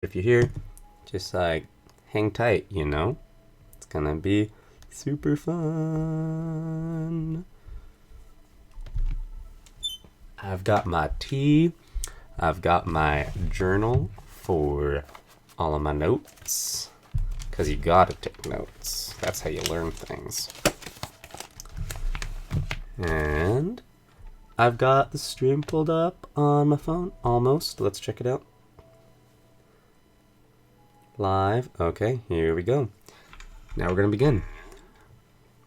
If you're here, just like hang tight, you know? It's gonna be super fun. I've got my tea. I've got my journal for all of my notes. Because you gotta take notes. That's how you learn things. And I've got the stream pulled up on my phone, almost. Let's check it out. Live. Okay, here we go. Now we're gonna begin.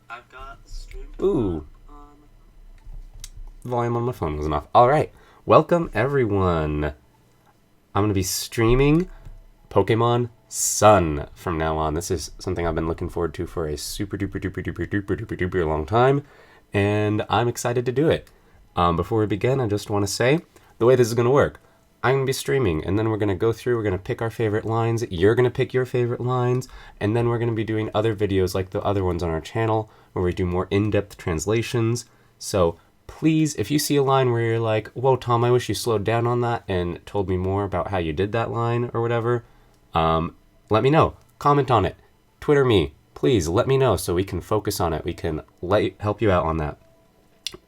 I've got stream. Ooh. Volume on my phone wasn't off. Alright. Welcome everyone. I'm gonna be streaming Pokemon Sun from now on. This is something I've been looking forward to for a super duper long time. And I'm excited to do it. Before we begin, I just want to say the way this is gonna work. I'm going to be streaming, and then we're going to go through, we're going to pick our favorite lines, you're going to pick your favorite lines, and then we're going to be doing other videos like the other ones on our channel, where we do more in-depth translations. So please, if you see a line where you're like, whoa, Tom, I wish you slowed down on that and told me more about how you did that line or whatever, let me know. Comment on it. Twitter me. Please let me know so we can focus on it. We can help you out on that.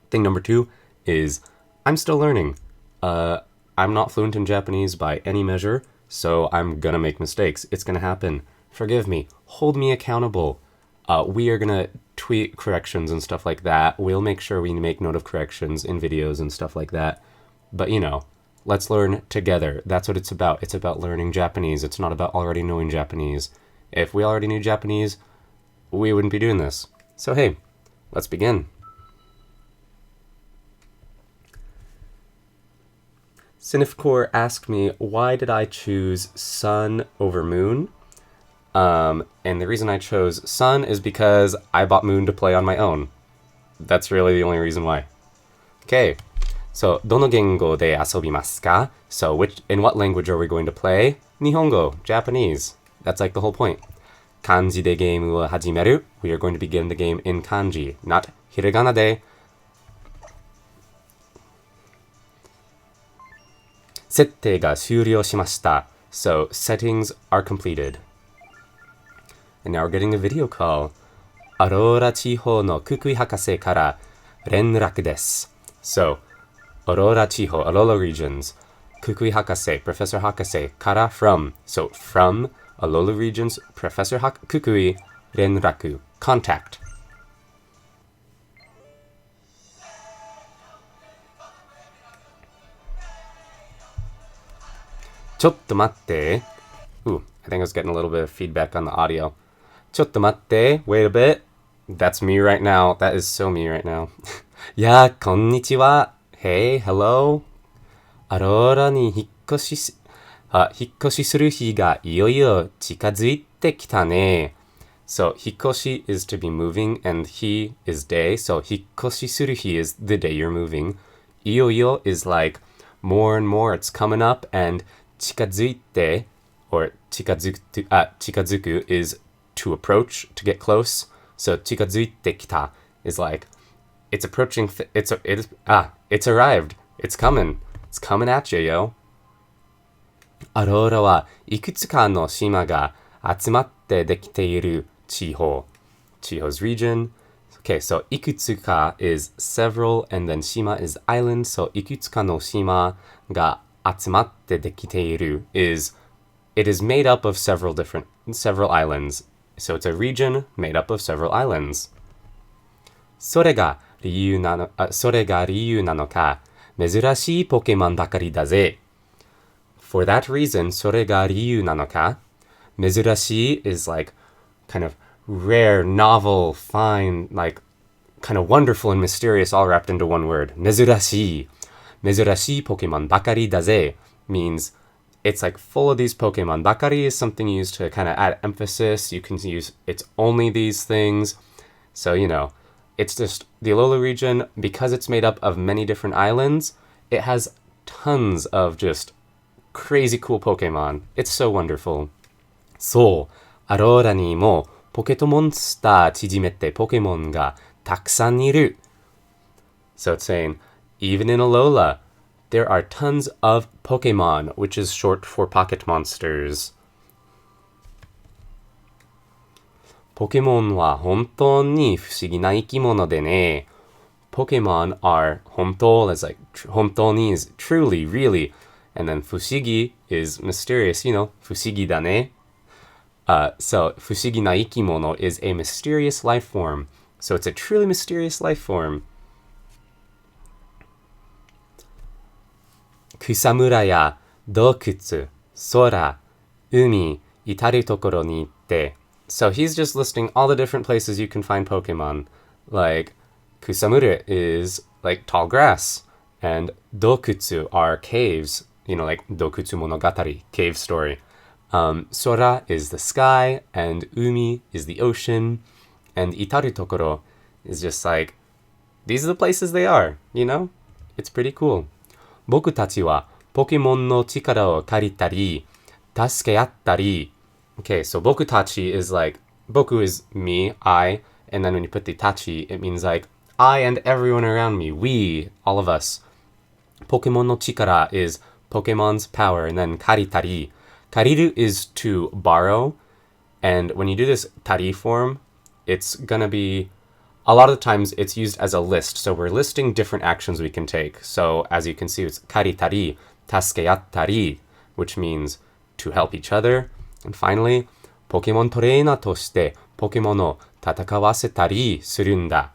Thing number 2 is I'm still learning. I'm not fluent in Japanese by any measure, so I'm gonna make mistakes. It's gonna happen. Forgive me. Hold me accountable. We are gonna tweet corrections and stuff like that. We'll make sure we make note of corrections in videos and stuff like that. But, you know, let's learn together. That's what it's about. It's about learning Japanese. It's not about already knowing Japanese. If we already knew Japanese, we wouldn't be doing this. So, hey, let's begin. Sinifcore asked me, why did I choose Sun over Moon? And the reason I chose Sun is because I bought Moon to play on my own. That's really the only reason why. Okay, so, どの言語で遊びますか? So, in what language are we going to play? Nihongo, Japanese. That's like the whole point. 漢字でゲームを始める. We are going to begin the game in kanji, not hiragana de. 設定が終了しました. So, settings are completed. And now we're getting a video call. アローラ地方のククイ博士から連絡です. So, アローラ地方, Alola regions. ククイ博士, Professor Hakase, から from. So, from Alola regions, Professor Kukui, 連絡, contact. ちょっと待って. Ooh, I think I was getting a little bit of feedback on the audio. ちょっと待って. Wait a bit. That's me right now. That is so me right now. やあ、こんにちは. Hey, hello. アローラに引っ越しする日がいよいよ近づいてきたね. So, 引っ越し is to be moving, and 日 is day. So, 引っ越しする日 is the day you're moving. いよいよ is like more and more. It's coming up, and 近づいて or 近づく is to approach, to get close. So 近づいてきた is like it's approaching, it's arrived. It's coming. It's coming at you, yo. アローラはいくつかの島が集まってできている地方. Chiho's region. Okay, so いくつか is several, and then 島 is island. So いくつかの島が集まってできている is it is made up of several islands. So it's a region made up of several islands. それが理由なのか珍しいポケモンばかりだぜ. For that reason, それが理由なのか珍しい is like kind of rare, novel, fine, like kind of wonderful and mysterious all wrapped into one word. 珍しい. 珍しいポケモンばかりだぜ means it's like full of these Pokemon. Bakari is something used to kind of add emphasis. You can use it's only these things. So, you know, it's just the Alola region, because it's made up of many different islands, it has tons of just crazy cool Pokemon. It's so wonderful. そう、アローラにもポケットモンスター縮めてポケモンがたくさんいる. So it's saying, even in Alola, there are tons of Pokemon, which is short for pocket monsters. ポケモンは本当に不思議な生き物でね。Pokemon are 本当 is like 本当に is truly, really. And then 不思議 is mysterious, you know, 不思議だね. So 不思議な生き物 is a mysterious life form. So it's a truly mysterious life form. 草むらや洞窟、空、海、至るところに行って. So he's just listing all the different places you can find Pokemon. Like, kusamura is like tall grass, and dokutsu are caves, you know, like Dokutsu Monogatari, cave story. Sora is the sky, and umi is the ocean, and itaru tokoro is just like, these are the places they are, you know? It's pretty cool. 僕たちはポケモンの力を借りたり、助け合ったり. Okay, so 僕たち is like, 僕 is me, I, and then when you put the tachi, it means like, I and everyone around me, we, all of us. Pokemon no chikara is Pokemon's power, and then karitari. Kariru is to borrow, and when you do this tari form, it's gonna be, a lot of the times it's used as a list, so we're listing different actions we can take. So as you can see, it's karitari, taskeyattari, which means to help each other. And finally, ポケモントレーナーとしてポケモンを戦わせたりするんだ.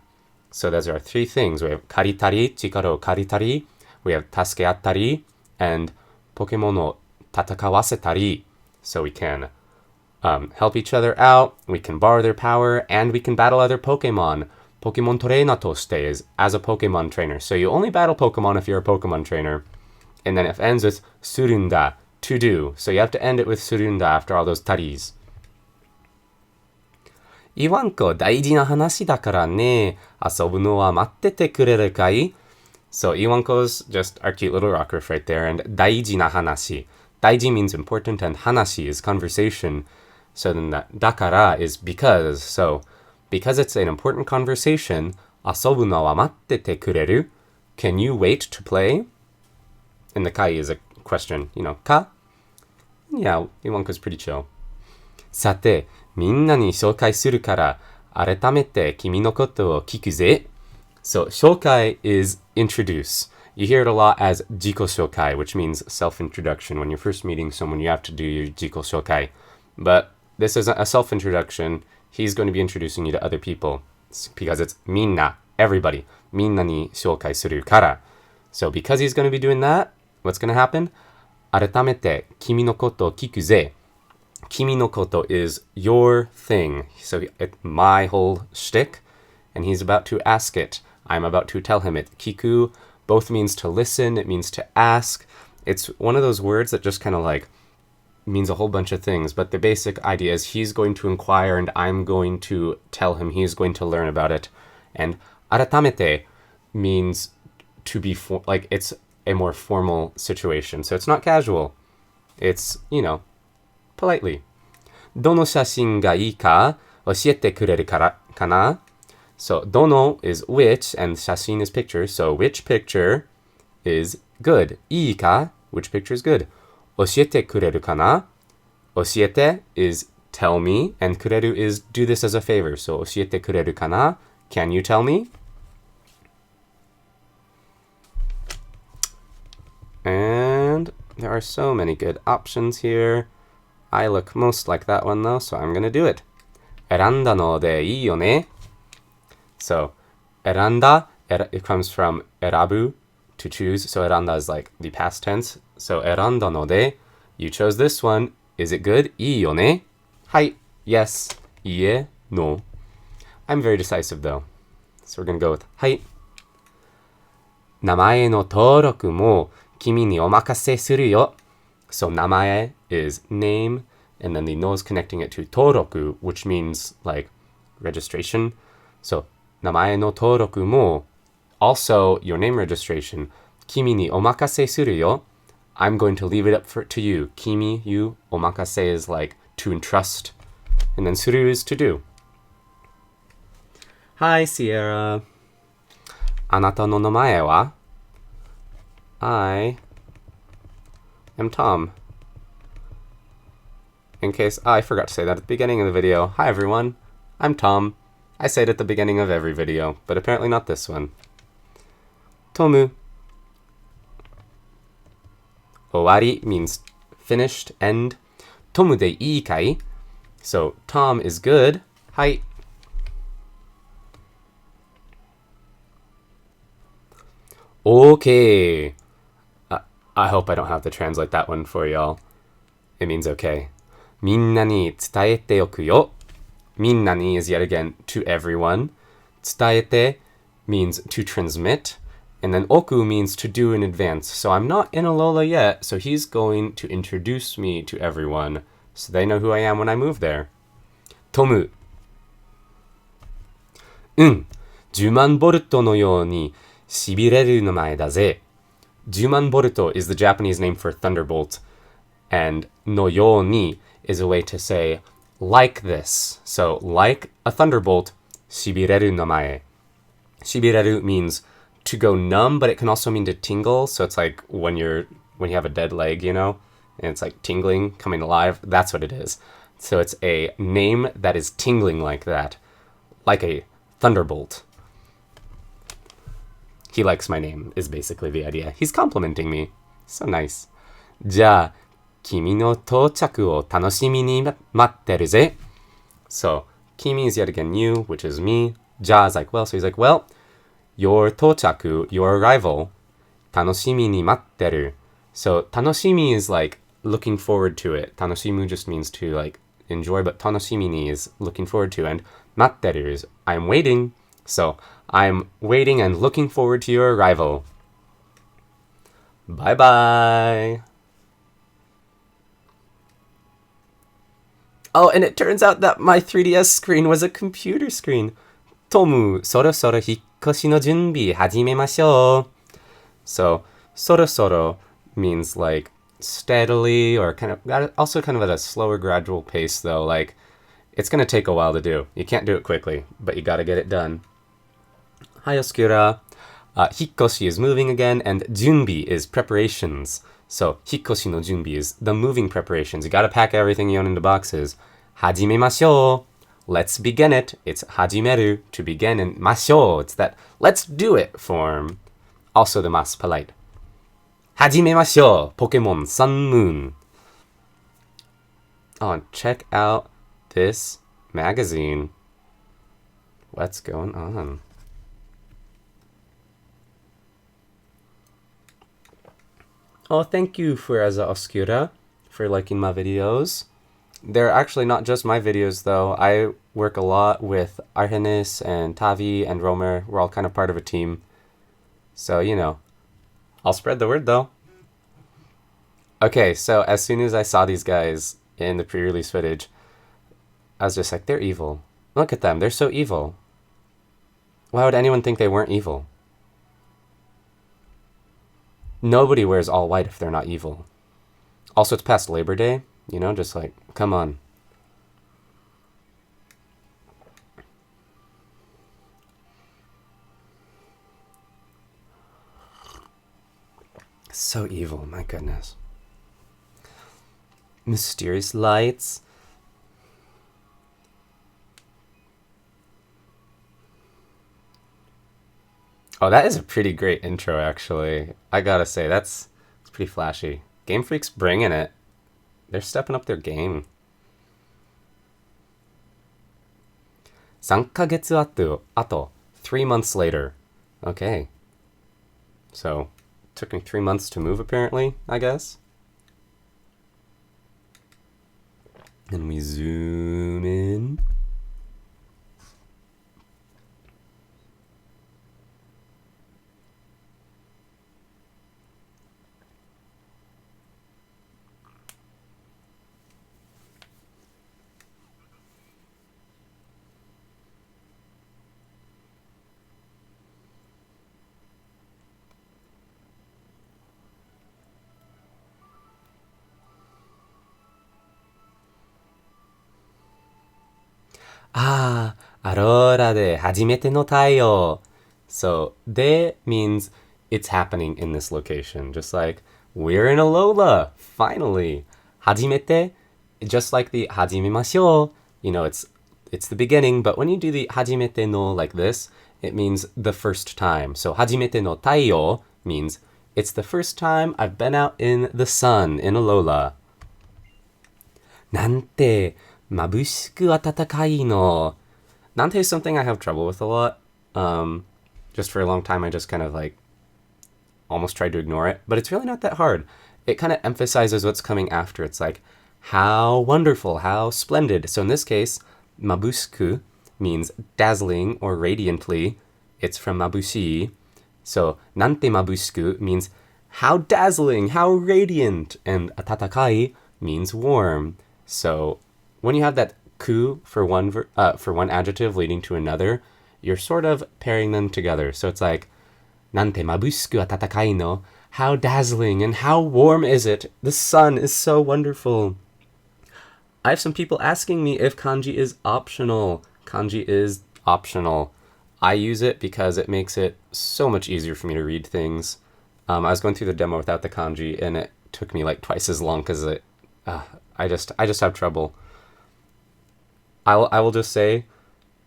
So those are three things. We have 借りたり、力を借りたり, we have 助け合ったり, and ポケモンを戦わせたり. So we can help each other out, we can borrow their power, and we can battle other Pokemon. ポケモントレーナーとして is as a Pokemon trainer. So you only battle Pokemon if you're a Pokemon trainer. And then it ends with するんだ, to do. So you have to end it with するんだ after all those taris. イワンコ大事な話だからね。遊ぶのは待っててくれるかい? So Iwanko's just our cute little rock riff right there. And 大事な話. Daiji means important and hanashi is conversation. So then that だから is because. So because it's an important conversation, 遊ぶのは待っててくれる? Can you wait to play? And the kai is a question, you know, ka? Yeah, Iwanko's pretty chill. さて、みんなに紹介するから、改めて君のことを聞くぜ. So, 紹介 is introduce. You hear it a lot as 自己紹介, which means self-introduction. When you're first meeting someone, you have to do your 自己紹介. But this isn't a self-introduction. He's going to be introducing you to other people. Because it's みんな, everybody. みんなに紹介するから. So, because he's going to be doing that, what's going to happen? 改めて君のことを聞くぜ. Kimi no koto is your thing. So my whole shtick, and he's about to ask it. I'm about to tell him it. Kiku both means to listen, it means to ask. It's one of those words that just kind of like means a whole bunch of things, but the basic idea is he's going to inquire and I'm going to tell him, he's going to learn about it. And aratamete means to be, like it's a more formal situation. So it's not casual. It's, you know, politely. どの写真がいいか教えてくれるかな? So, どの is which, and 写真 is picture. So, which picture is good? いいか? Which picture is good? 教えてくれるかな? 教えて is tell me, and くれる is do this as a favor. So, 教えてくれるかな? Can you tell me? And there are so many good options here. I look most like that one though, so I'm gonna do it. 選んだのでいいよね? So, 選んだ, it comes from 選ぶ, to choose. So, 選んだ is like the past tense. So, 選んだので, you chose this one. Is it good? いいよね? はい. Yes. いいえ. No. I'm very decisive though. So, we're gonna go with はい. 名前の登録も君にお任せするよ. So, 名前 is name, and then the no is connecting it to 登録, which means like registration. So, 名前の登録も also your name registration. 君にお任せするよ. I'm going to leave it up to you. Kimi, you. お任せ is like to entrust. And then する is to do. Hi, Sierra. あなたの名前は? I am Tom. In case I forgot to say that at the beginning of the video. Hi everyone, I'm Tom. I say it at the beginning of every video, but apparently not this one. Tomu. Owari means finished, end. Tomu de ii kai? So Tom is good. Hai. Okay. I hope I don't have to translate that one for y'all. It means okay. Minna ni tsutaete oku yo. Minna ni is yet again to everyone. Tsutaete means to transmit. And then oku means to do in advance. So I'm not in Alola yet, so he's going to introduce me to everyone so they know who I am when I move there. Tomu. 10万ボルトのように痺れる名前だぜ。10万ボルト is the Japanese name for thunderbolt. And no yo ni is a way to say like this. So like a thunderbolt, shibireru namae. Shibireru means to go numb, but it can also mean to tingle. So it's like when you have a dead leg, you know, and it's like tingling, coming alive. That's what it is. So it's a name that is tingling like that, like a thunderbolt. He likes my name is basically the idea. He's complimenting me. So nice. じゃあ君の到着を楽しみに待ってるぜ. So, Kimi is yet again you, which is me. Ja is like, well, so he's like, well, your 到着, your arrival, 楽しみに待ってる. So, 楽しみ is like looking forward to it. 楽しむ just means to like enjoy, but 楽しみに is looking forward to, and 待ってる is I'm waiting. So, I'm waiting and looking forward to your arrival. Bye bye. Oh, and it turns out that my 3DS screen was a computer screen. Tomu, そろそろ引っ越しの準備始めましょう. So, そろそろ means like steadily or kind of, also kind of at a slower gradual pace though. Like, it's going to take a while to do. You can't do it quickly, but you got to get it done. Hi, Oscura. Hikkoshi is moving again, and junbi is preparations. So, hikkoshi no junbi is the moving preparations. You gotta pack everything you own into boxes. Hajimemashou. Let's begin it. It's hajimeru, to begin, and mashou, it's that let's do it form. Also the mas polite. Hajimemashou, Pokemon Sun Moon. Oh, and check out this magazine. What's going on? Oh, thank you, Fuerza Oscura, for liking my videos. They're actually not just my videos, though. I work a lot with Arhenis and Tavi and Romer. We're all kind of part of a team. So, you know, I'll spread the word, though. Okay, so as soon as I saw these guys in the pre-release footage, I was just like, they're evil. Look at them. They're so evil. Why would anyone think they weren't evil? Nobody wears all white if they're not evil. Also, it's past Labor Day, you know, just like, come on. So evil, my goodness. Mysterious lights. Oh, that is a pretty great intro, actually. I gotta say, it's pretty flashy. Game Freak's bringing it. They're stepping up their game. 3ヶ月後, 3 months later. Okay. So, it took me 3 months to move, apparently, I guess. And we zoom in. Aurora de 初めての太陽. So, de means it's happening in this location. Just like, we're in Alola, finally. Hajimete, just like the hajimemashou, it's the beginning, but when you do the hajimete no like this, it means the first time. So hajimete no taiyo means it's the first time I've been out in the sun in Alola. Nante mabushiku atatakai no. Nante is something I have trouble with a lot. Just for a long time, I just kind of like almost tried to ignore it, but it's really not that hard. It kind of emphasizes what's coming after. It's like, how wonderful, how splendid. So in this case, mabushiku means dazzling or radiantly. It's from mabushi. So nante mabushiku means how dazzling, how radiant. And atatakai means warm. So when you have that ku for one adjective leading to another, you're sort of pairing them together. So it's like, nante mabushiku atatakai no. How dazzling and how warm is it? The sun is so wonderful. I have some people asking me if kanji is optional. Kanji is optional. I use it because it makes it so much easier for me to read things. I was going through the demo without the kanji, and it took me like twice as long because I just have trouble. I will just say,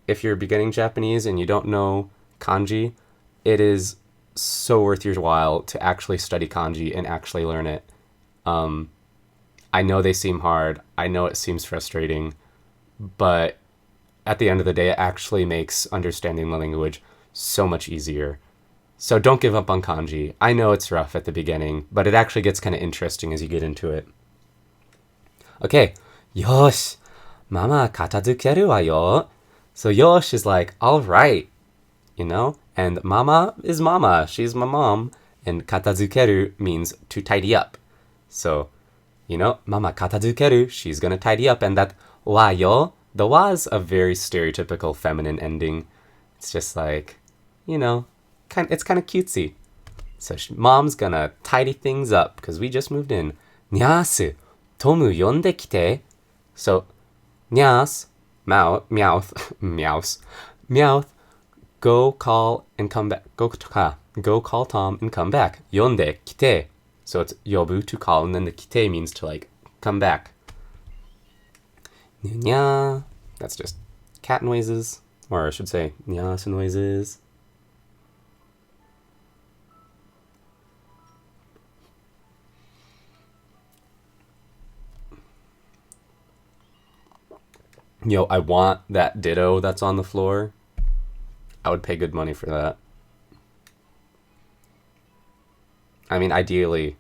if you're beginning Japanese and you don't know kanji, it is so worth your while to actually study kanji and actually learn it. I know they seem hard. I know it seems frustrating, but at the end of the day, it actually makes understanding the language so much easier. So don't give up on kanji. I know it's rough at the beginning, but it actually gets kind of interesting as you get into it. Okay, yosh, mama katazukeru wa yo. So yosh is like, all right, and mama is mama. She's my mom. And katazukeru means to tidy up. So, mama katazukeru, she's going to tidy up. And that wa yo, the wa is a very stereotypical feminine ending. It's just like, it's kind of cutesy. So mom's going to tidy things up because we just moved in. Nyasu, tomu yonde kite. So, nyas, mouth, go call and come back. Go call Tom and come back. Yonde kite. So it's yobu, to call, and then the kite means to like come back. Nya. That's just cat noises, or I should say nyas noises. I want that ditto that's on the floor. I would pay good money for that. I mean, ideally,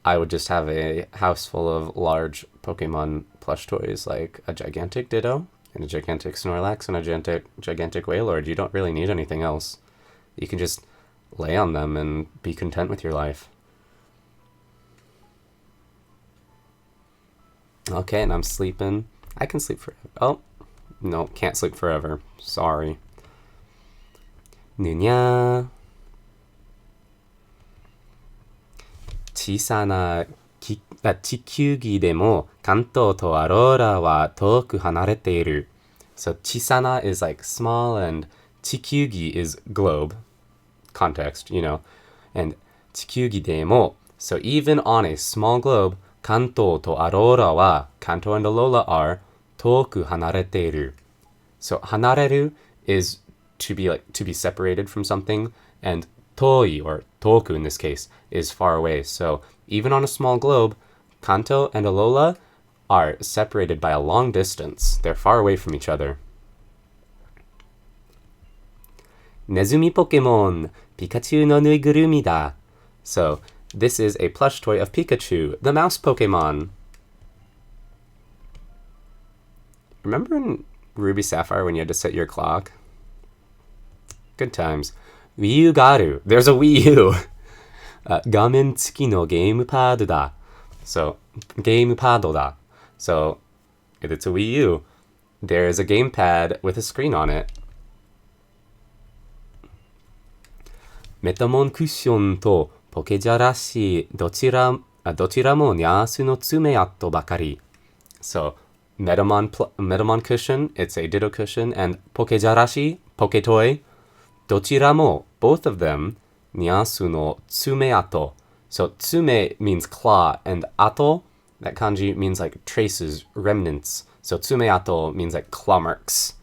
I would just have a house full of large Pokemon plush toys, like a gigantic Ditto, and a gigantic Snorlax, and a gigantic Wailord. You don't really need anything else. You can just lay on them and be content with your life. Okay, and I'm sleeping. I can sleep forever. Oh, no, can't sleep forever. Sorry. Nunya. 小さな地球儀でも関東とアローラは遠く離れている. So 小さな is like small and 地球儀 is globe. Context, And 地球儀でも, so even on a small globe, 関東とアローラは Kanto and Alola are 遠く離れている. So 離れる is to be separated from something, and 遠い, or 遠く in this case, is far away. So even on a small globe, Kanto and Alola are separated by a long distance. They're far away from each other. Nezumi Pokemon, Pikachu no nuigurumi da. So this is a plush toy of Pikachu, the mouse Pokemon. Remember in Ruby Sapphire when you had to set your clock? Good times. Wii U garu. There's a Wii U. Gamen tsuki no game pad da. So, game pad da. So, if it's a Wii U, there is a gamepad with a screen on it. Metamon cushion to pokejarashi dochira mo nyasu no tsume atto bakari. So, Metamon cushion, it's a Ditto cushion, and pokejarashi, poke toy, dochira mo, both of them, niasu no tsumeato. So tsume means claw, and ato, that kanji, means like traces, remnants. So tsumeato means like claw marks.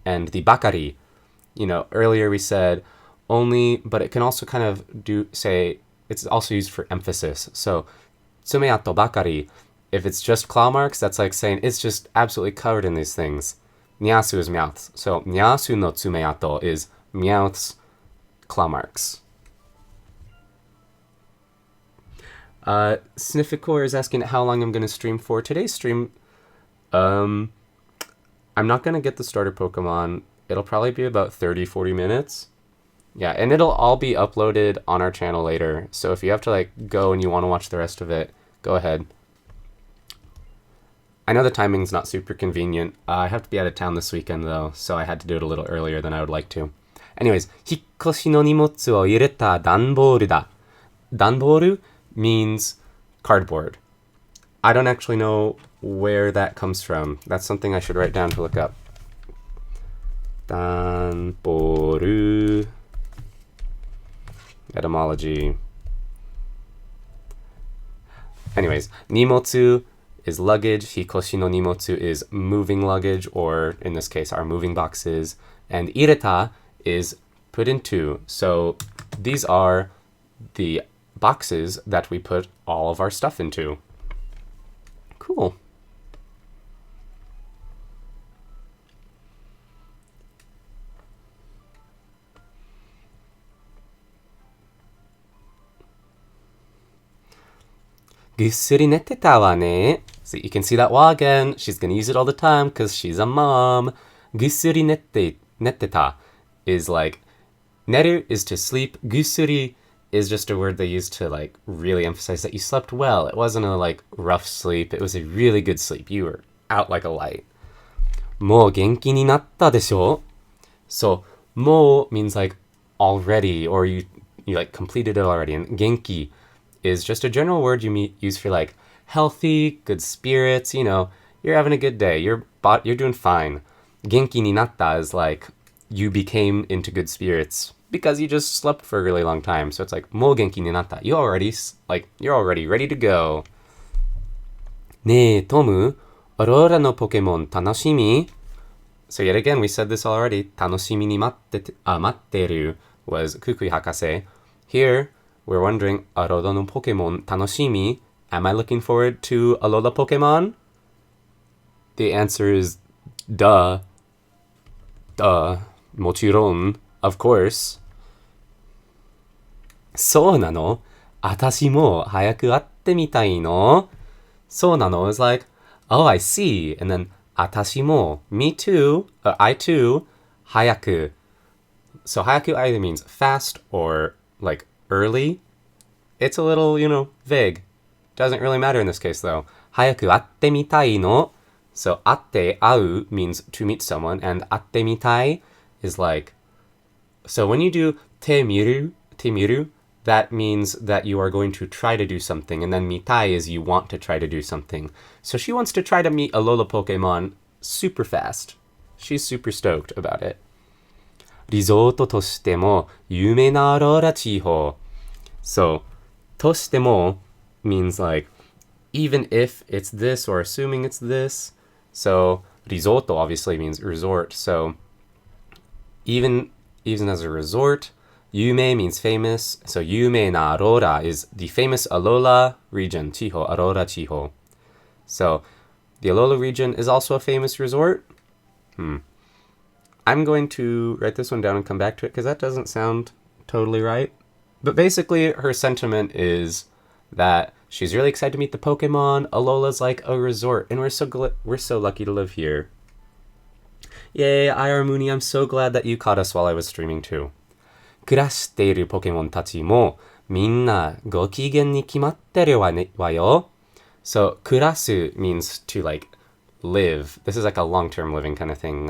And the bakari, earlier we said only, but it can also kind of say, it's also used for emphasis. So tsumeato bakari, if it's just claw marks, that's like saying it's just absolutely covered in these things. Niasu is mouths. So niasu no tsumeato is mouths, claw marks. Snifficor is asking how long I'm going to stream for. Today's stream, I'm not going to get the starter Pokemon. It'll probably be about 30-40 minutes. Yeah, and it'll all be uploaded on our channel later. So if you have to go and you want to watch the rest of it, go ahead. I know the timing's not super convenient. I have to be out of town this weekend though, so I had to do it a little earlier than I would like to. Anyways, hikkoshi no nimotsu o ireta danboru da. Danboru means cardboard. I don't actually know where that comes from. That's something I should write down to look up. Danboru. Etymology. Anyways, nimotsu is luggage. Hikoshi no nimotsu is moving luggage, or in this case, our moving boxes. And ireta is put into. So these are the boxes that we put all of our stuff into. Cool. Gussuri neteta wa ne. So you can see that wa again. She's going to use it all the time because she's a mom. Gussuri neteta is like, neru is to sleep. Gussuri is just a word they use to really emphasize that you slept well. It wasn't a rough sleep. It was a really good sleep. You were out like a light. Mo genki ni natta desho? So mo means already, or you completed it already. And genki is just a general word you use for healthy, good spirits. You're having a good day. You're doing fine. Genki ni natta is you became into good spirits because you just slept for a really long time. So it's mo genki ni natta. You're already ready to go. Ne Tomu, Aurora no Pokemon Tanoshimi. So yet again, we said this already. Tanoshimi ni matteru was Kukui Hakase. Here, we're wondering, Aurora no Pokemon Tanoshimi. Am I looking forward to Alola Pokemon? The answer is duh. Mochiron, of course. そうなの? 私も早く会ってみたいの? そうなの is oh, I see. And then 私も, me too, I too, 早く. So 早く either means fast or early. It's a little, vague. Doesn't really matter in this case though. 早く会ってみたいの? So 会って会う means to meet someone, and 会ってみたい is so when you do てみる, that means that you are going to try to do something, and then mitai is you want to try to do something. So she wants to try to meet a Alola Pokemon super fast. She's super stoked about it. リゾートとしても有名なアローラ地方. So としても means even if it's this, or assuming it's this. So risotto obviously means resort. So even as a resort, yume means famous. So yume na Aurora is the famous Alola region, Chiho, Aurora Chiho. So the Alola region is also a famous resort. I'm going to write this one down and come back to it because that doesn't sound totally right. But basically her sentiment is that she's really excited to meet the Pokemon. Alola's like a resort, and we're so lucky to live here. Yay, IR Mooney, I'm so glad that you caught us while I was streaming too. 暮らしているポケモンたちもみんなご機嫌に決まってるわよ. So 暮らす means to live. This is a long-term living kind of thing.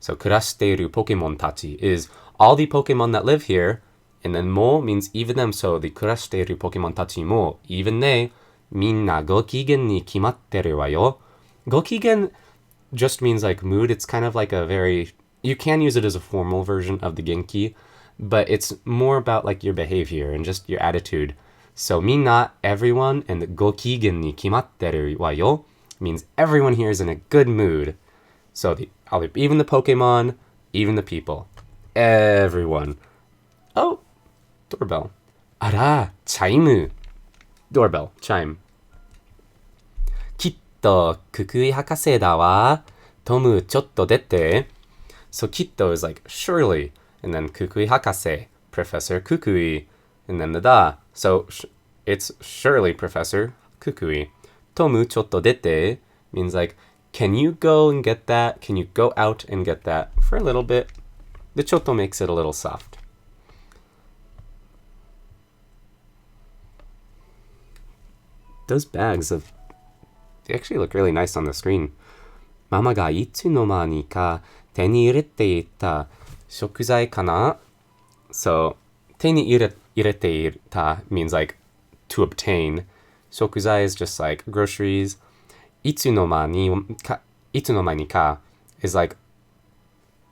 So 暮らしているポケモンたち is all the Pokemon that live here. And then も means even them, so the 暮らしているポケモンたちも even they みんなご機嫌に決まってるわよ. ご機嫌 just means mood. It's kind of a very, you can use it as a formal version of the Genki, but it's more about like your behavior and just your attitude. So みんな everyone and ご機嫌に決まってるわよ means everyone here is in a good mood. So even the Pokemon, even the people, everyone. Oh, doorbell. あら、チャイム. Doorbell, chime. きっとククイ博士だわ。トムちょっと出て. So きっと is like surely, and then ククイ博士, Professor Kukui, and then the da. So it's surely Professor Kukui. トムちょっと出て means like, can you go and get that? Can you go out and get that for a little bit? The ちょっと makes it a little soft. Those bags they actually look really nice on the screen. ママがいつの間にか手に入れていた食材かな? So 手に入れていた means like to obtain. 食材 is just like groceries. いつの間にか is like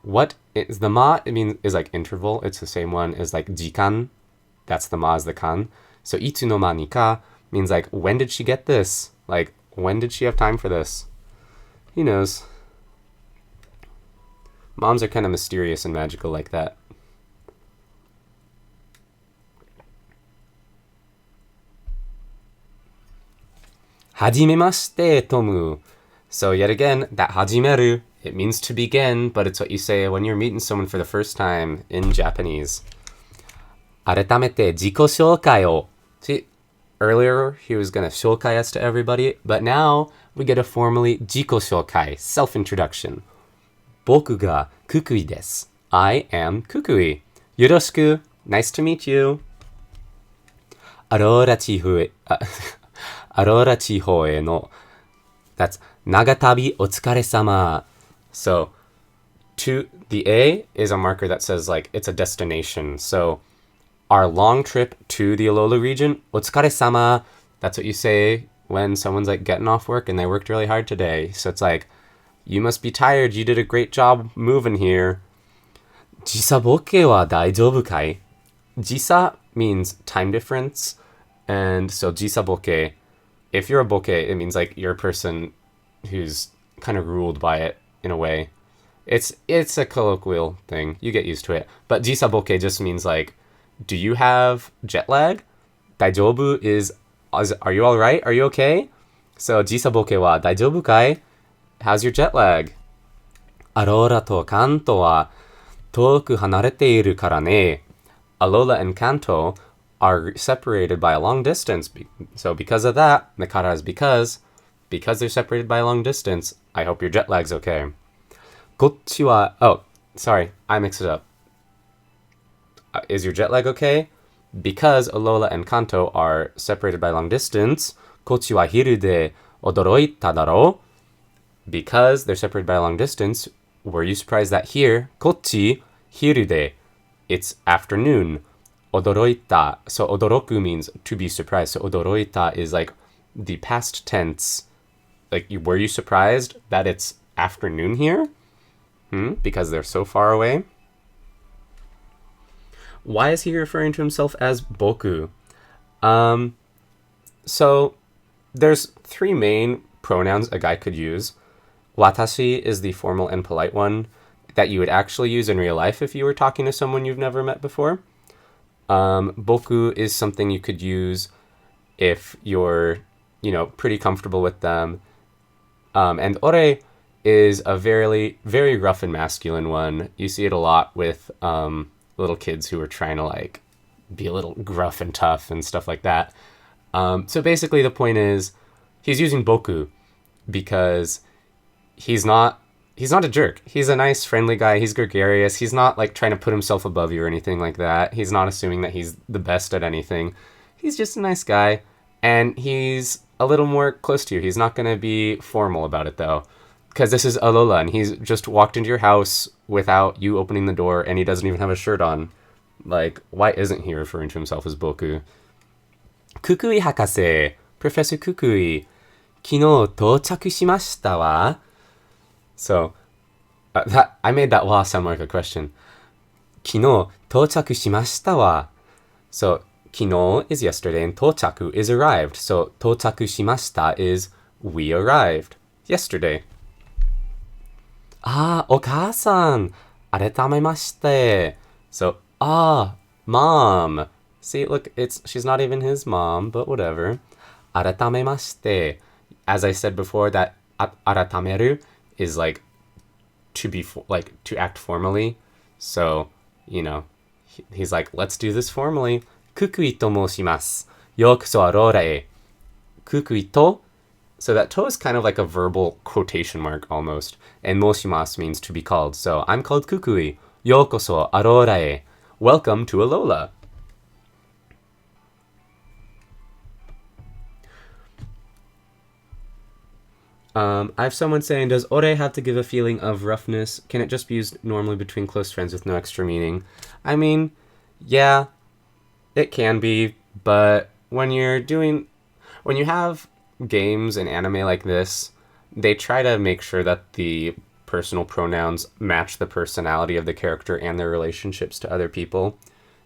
what is the ma, it means is like interval. It's the same one as like 時間. That's the ma is the kan. So いつの間にか means like when did she get this? Like when did she have time for this? Who knows? Moms are kind of mysterious and magical like that. Hajimemashite, Tomu. So yet again, that hajimeru, it means to begin, but it's what you say when you're meeting someone for the first time in Japanese. 改めて自己紹介を. See, earlier he was going to 紹介 us to everybody, but now we get a formally 自己紹介, self-introduction. 僕がククイです. I am Kukui. よろしく. Nice to meet you. アローラ地方への that's 長旅お疲れ様. So to the A is a marker that says like it's a destination. So our long trip to the Alola region, お疲れ様. That's what you say when someone's like getting off work and they worked really hard today. So it's like, you must be tired. You did a great job moving here. 時差ボケは大丈夫かい? Jisa means time difference. And so 時差ボケ, if you're a boke, it means like you're a person who's kind of ruled by it in a way. It's a colloquial thing. You get used to it. But 時差ボケ just means like, do you have jet lag? 大丈夫 is, are you all right? Are you okay? So 時差ボケは大丈夫かい? How's your jet lag? アローラとカントは遠く離れているからね. Alola and Kanto are separated by a long distance. So because of that, the kara is because they're separated by a long distance, I hope your jet lag's okay. こっちは, oh, sorry, I mixed it up. Is your jet lag okay? Because Alola and Kanto are separated by a long distance, こっちは昼で驚いただろ? Because they're separated by a long distance, were you surprised that here, こっち, 昼で, it's afternoon. 驚いた. So 驚く means to be surprised. So 驚いた is like the past tense. Like, were you surprised that it's afternoon here? Because they're so far away? Why is he referring to himself as boku? So there's three main pronouns a guy could use. Watashi is the formal and polite one that you would actually use in real life if you were talking to someone you've never met before. Boku is something you could use if you're, pretty comfortable with them. And ore is a very, very rough and masculine one. You see it a lot with little kids who are trying to like be a little gruff and tough and stuff like that. So basically the point is he's using boku because he's not a jerk. He's a nice, friendly guy. He's gregarious. He's not like trying to put himself above you or anything like that. He's not assuming that he's the best at anything. He's just a nice guy, and he's a little more close to you. He's not going to be formal about it though, because this is Alola, and he's just walked into your house without you opening the door, and he doesn't even have a shirt on. Like, why isn't he referring to himself as Boku? Kukui Hakase, Professor Kukui, 昨日到着しましたわ. So, I made that wa sound like a question. 昨日到着しましたわ. So, 昨日 is yesterday and 到着 is arrived. So, 到着しました is we arrived yesterday. お母さん。改めまして. So, mom. See, look, she's not even his mom, but whatever. 改めまして. As I said before, that 改める is like to act formally. So, he's like, let's do this formally. ククイと申します. ようこそアローラへ. ククイと. So that to is kind of like a verbal quotation mark almost. And 申します means to be called. So I'm called Kukui. ようこそアローラへ. Welcome to Alola. I have someone saying, does ore have to give a feeling of roughness? Can it just be used normally between close friends with no extra meaning? I mean, yeah, it can be, but when you have games and anime like this, they try to make sure that the personal pronouns match the personality of the character and their relationships to other people.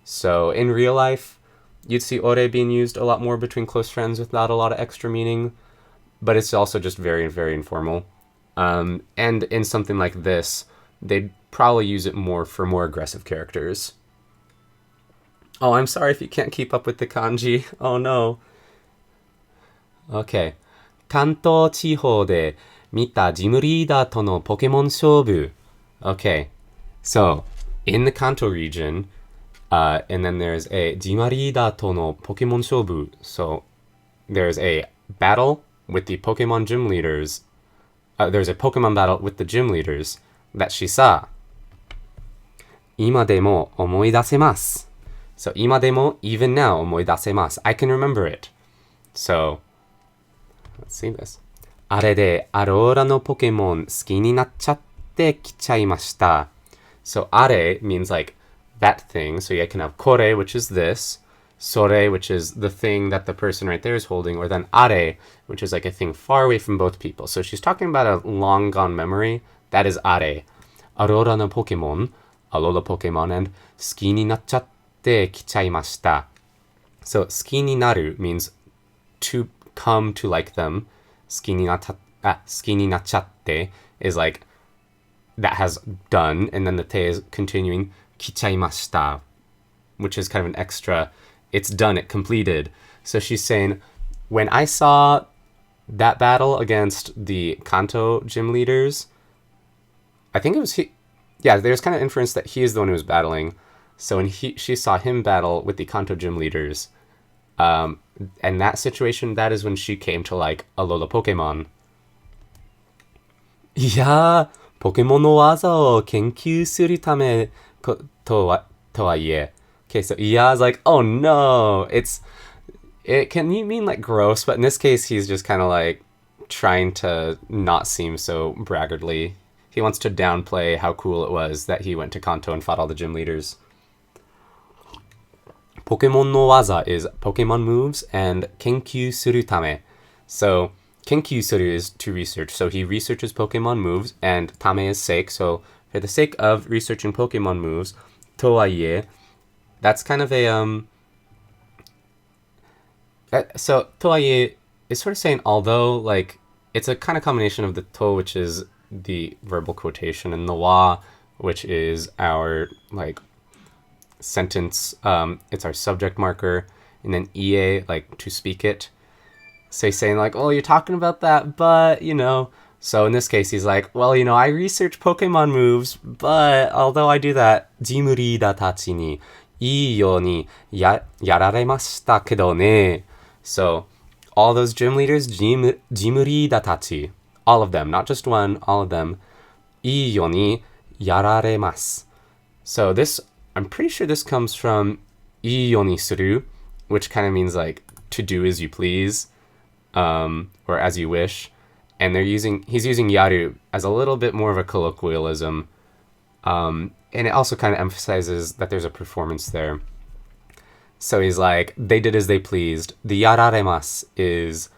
So in real life, you'd see ore being used a lot more between close friends without a lot of extra meaning, but it's also just very, very informal. And in something like this, they'd probably use it more for more aggressive characters. Oh, I'm sorry if you can't keep up with the kanji. Oh no. Okay. 関東地方で見たジムリーダーとのポケモン勝負. Okay. So, in the Kanto region, and then there's a ジムリーダーとのポケモン勝負. So, there's a battle with the Pokemon gym leaders. There's a Pokemon battle with the gym leaders that she saw. 今でも思い出せます. So, 今でも even now 思い出せます. I can remember it. So, let's see this. あれでアローラのポケモン好きになっちゃってきちゃいました. So, あれ means like that thing. So, you can have これ, which is this. それ, which is the thing that the person right there is holding, or then あれ, which is like a thing far away from both people. So she's talking about a long gone memory. That is あれ. アローラのポケモン, Alola Pokemon, and 好きになっちゃってきちゃいました. So 好きになる means to come to like them. 好きになっちゃって is like that has done, and then the te is continuing 来ちゃいました, which is kind of an extra. It's done, it completed. So she's saying, when I saw that battle against the Kanto gym leaders, I think it was he. Yeah, there's kind of inference that he is the one who was battling. So when she saw him battle with the Kanto gym leaders, and that situation, that is when she came to like Alola Pokemon. いやー、ポケモンの技を研究するためとはいえ. Okay, so yeah is like, oh no, it can mean like gross, but in this case, he's just kind of like trying to not seem so braggartly. He wants to downplay how cool it was that he went to Kanto and fought all the gym leaders. Pokemon no waza is Pokemon moves, and kenkyu suru tame. So, kenkyu suru is to research. So he researches Pokemon moves, and tame is sake. So for the sake of researching Pokemon moves, to waiye, that's kind of a, so, toaie is sort of saying, although, like, it's a kind of combination of the to, which is the verbal quotation, and the wa, which is our, like, sentence, it's our subject marker, and then ie, like, to speak it. So he's saying, like, oh, you're talking about that, but, So in this case, he's like, well, I research Pokemon moves, but although I do that, ジムリーダーたちにいいようにやられましたけどね. So, all those gym leaders, ジムリーダーたち, all of them, not just one, all of them, いいようにやられます. So this, I'm pretty sure this comes from いいようにする, which kind of means like to do as you please, or as you wish. And he's using yaru as a little bit more of a colloquialism. And it also kind of emphasizes that there's a performance there. So he's like, they did as they pleased. The yararemasu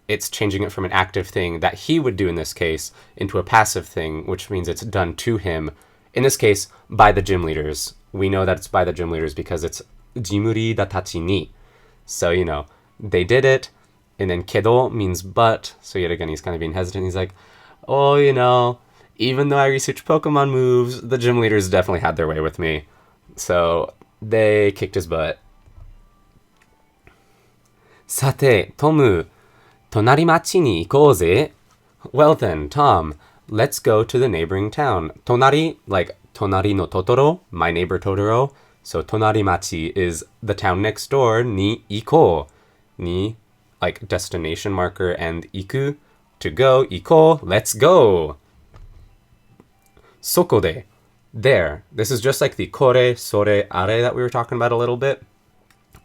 it's changing it from an active thing that he would do in this case into a passive thing, which means it's done to him. In this case, by the gym leaders, we know that it's by the gym leaders because it's jimurida tachi ni. So, they did it. And then kedo means but. So yet again, he's kind of being hesitant. He's like, oh, even though I researched Pokemon moves, the gym leaders definitely had their way with me. So they kicked his butt. Sate, Tomu, tonari machi ni ikou ze. Well then, Tom, let's go to the neighboring town. Tonari, like Tonari no Totoro, my neighbor Totoro. So tonari machi is the town next door, ni ikou. Ni, like destination marker, and iku, to go, ikou, let's go. Soko de, there. This is just like the kore, sore, are that we were talking about a little bit.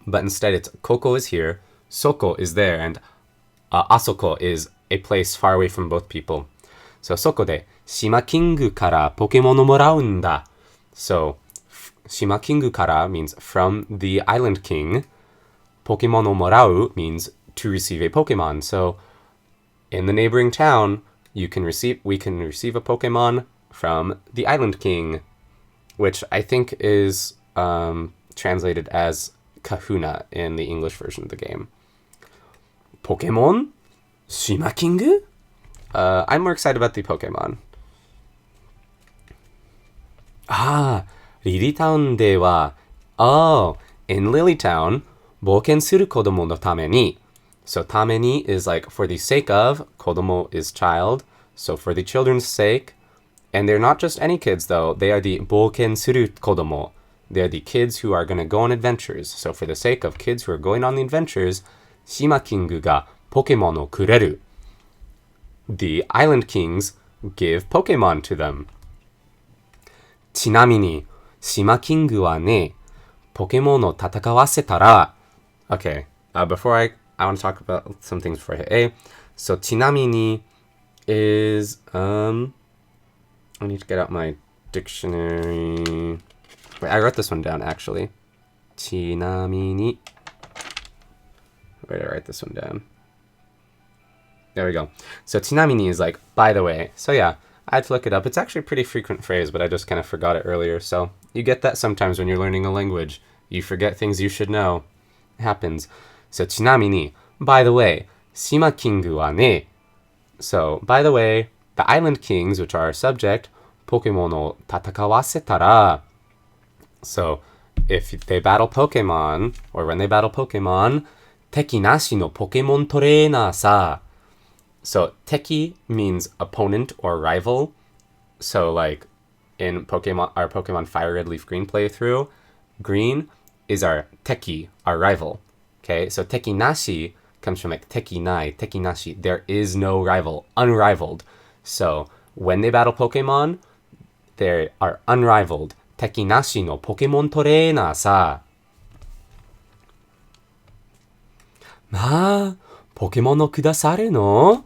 But instead it's koko is here, soko is there, and asoko is a place far away from both people. So soko de, Shima Kingu kara Pokemon o moraun da. So Shima Kingu kara means from the Island King. Pokemon o morau means to receive a Pokemon. So in the neighboring town, we can receive a Pokemon from the Island King, which I think is translated as Kahuna in the English version of the game. Pokemon? Shima Kingu? I'm more excited about the Pokemon. Lilytown de wa, in Lilytown, boken suru kodomo no tame ni. So tame ni is like for the sake of, kodomo is child, so for the children's sake. And they're not just any kids though, they are the boken suru kodomo. They're the kids who are going to go on adventures. So for the sake of kids who are going on the adventures, Shima Kingu ga Pokemon o kureru. The Island Kings give Pokemon to them. Chinamini, Shima Kingu wa ne, Pokemon o tatakawaseta. Okay, before I want to talk about some things before I hit A. So chinamini is, I need to get out my dictionary. Wait, I wrote this one down actually. Chinamini. Where did I write this one down? There we go. So chinamini is like, by the way. So yeah, I had to look it up. It's actually a pretty frequent phrase, but I just kind of forgot it earlier. So you get that sometimes when you're learning a language. You forget things you should know. It happens. So chinamini, by the way, Shima Kingu wa ne. So, by the way, the Island Kings, which are our subject, Pokemon o tatakawaseta. So, if they battle Pokemon, or when they battle Pokemon, teki nashi no Pokemon toreina sa. So, teki means opponent or rival. So, like, in our Pokemon Fire Red Leaf Green playthrough, green is our teki, our rival. Okay, so teki nashi comes from like teki nai, teki nashi. There is no rival, unrivaled. So when they battle Pokemon, they are unrivaled. Teki nashi no Pokemon toreina sa. Pokemon no kudasaru no?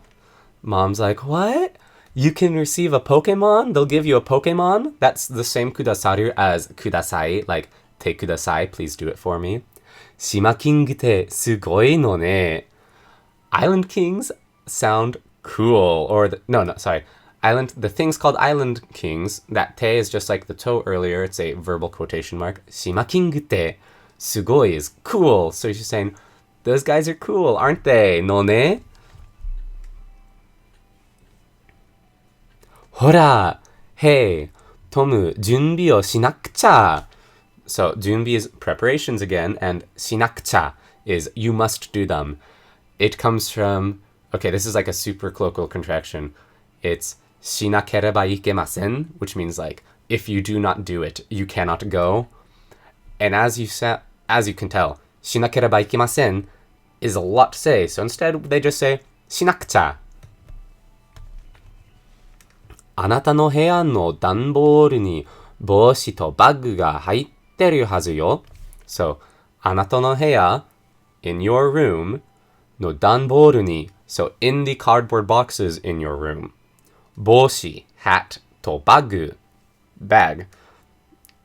Mom's like, what? You can receive a Pokemon? They'll give you a Pokemon? That's the same kudasaru as kudasai, like te kudasai, please do it for me. Shima King te sugoi no ne. Island Kings sound cool. Or, the things called Island Kings, that te is just like the to earlier, it's a verbal quotation mark. Shima King te sugoi is cool. So she's saying, those guys are cool, aren't they? No ne? Hora, hey, Tomu, junbi o shinakucha. So, junbi is preparations again, and shinakucha is you must do them. It comes from, okay, this is like a super colloquial contraction. It's shinakereba ikemasen, which means like, if you do not do it, you cannot go. And as you can tell, shinakereba ikemasen is a lot to say. So instead, they just say, shinakucha. Anata no heya no danboru ni boshi to bag ga haitteru hazu yo. So, anata no heya, in your room, no danboru ni, so in the cardboard boxes in your room. Boshi, hat, to bagu, bag,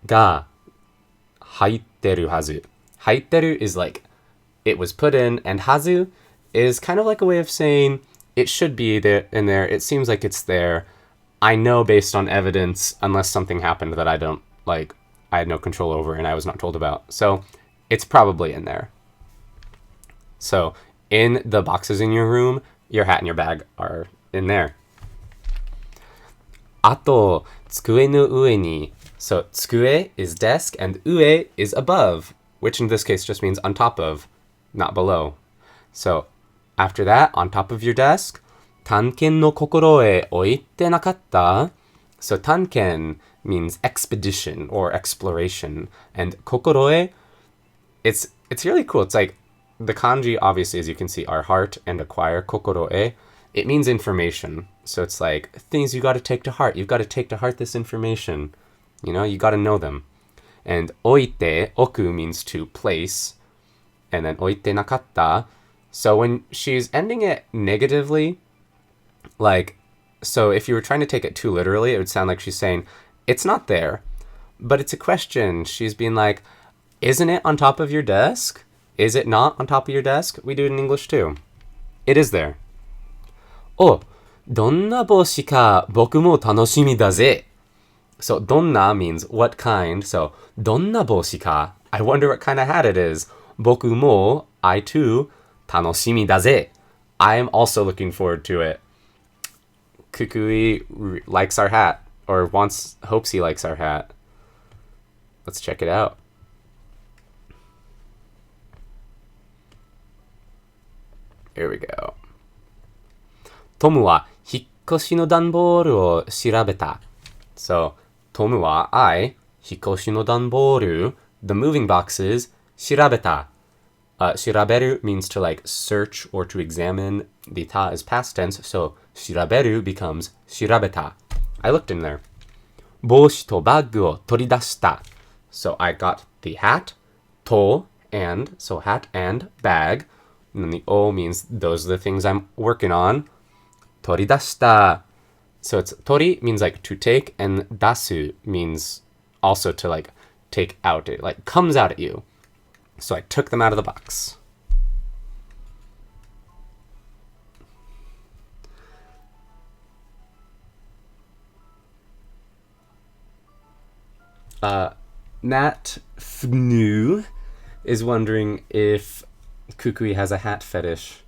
ga haitteru hazu. Haitteru is like, it was put in, and hazu is kind of like a way of saying, it should be there in there, it seems like it's there. I know based on evidence, unless something happened that I don't, like, I had no control over and I was not told about. So it's probably in there. So in the boxes in your room, your hat and your bag are in there. あと、机の上に. So 机 is desk and 上 is above, which in this case just means on top of, not below. So after that, on top of your desk, 探検の心得置いてなかった? So 探検 means expedition or exploration, and 心得, it's really cool. It's like the kanji, obviously, as you can see, are heart and acquire. 心得, it means information. So it's like things you got to take to heart. You've got to take to heart this information. You know, you got to know them. And 置いて, oku means to place, and then 置いてなかった. So when she's ending it negatively, like, so if you were trying to take it too literally, it would sound like she's saying, it's not there. But it's a question. She's being like, isn't it on top of your desk? Is it not on top of your desk? We do it in English too. It is there. お、どんな帽子か僕も楽しみだぜ. So どんな means what kind. So どんな帽子か. I wonder what kind of hat it is. 僕も I too 楽しみだぜ. I am also looking forward to it. Kukui likes our hat, or hopes he likes our hat. Let's check it out. Here we go. トムは引っ越しの段ボールを調べた. So, トムは I 引っ越しの段ボール the moving boxes 調べた. 調べる means to like search or to examine. The ta is past tense, so 調べる becomes 調べた. I looked in there. 帽子とバッグを取り出した. So I got the hat, と and, so hat and bag. And then the o means those are the things I'm working on. 取り出した. So it's 取り means like to take, and 出す means also to like take out. It like comes out at you. So I took them out of the box. Nat Fnu is wondering if Kukui has a hat fetish.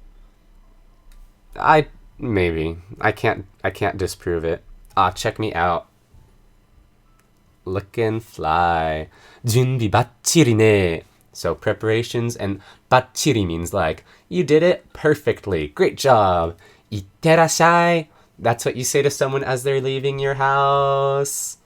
Maybe. I can't disprove it. Check me out. Look and fly. 準備バッチリね. So preparations, and バッチリ means like, you did it perfectly. Great job. いってらっしゃい. That's what you say to someone as they're leaving your house.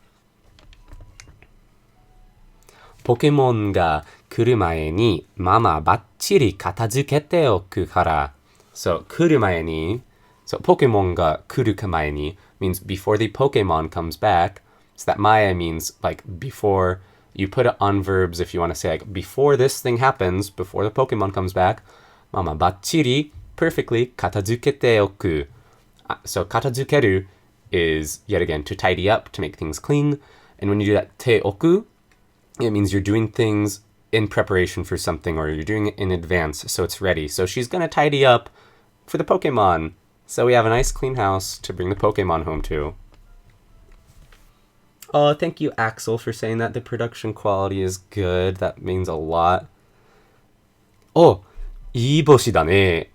ポケモンが来る前にママバッチリ片付けておくから. So 来る前に, so ポケモンが来る前に means before the Pokemon comes back. So that Maya means like before. You put it on verbs if you want to say like before this thing happens, before the Pokemon comes back. Mama バッチリ perfectly 片付けておく. So 片付ける is yet again to tidy up, to make things clean. And when you do that ておく, it means you're doing things in preparation for something, or you're doing it in advance, so it's ready. So she's going to tidy up for the Pokemon. So we have a nice clean house to bring the Pokemon home to. Oh, thank you, Axel, for saying that the production quality is good. That means a lot. Oh, いい星だね.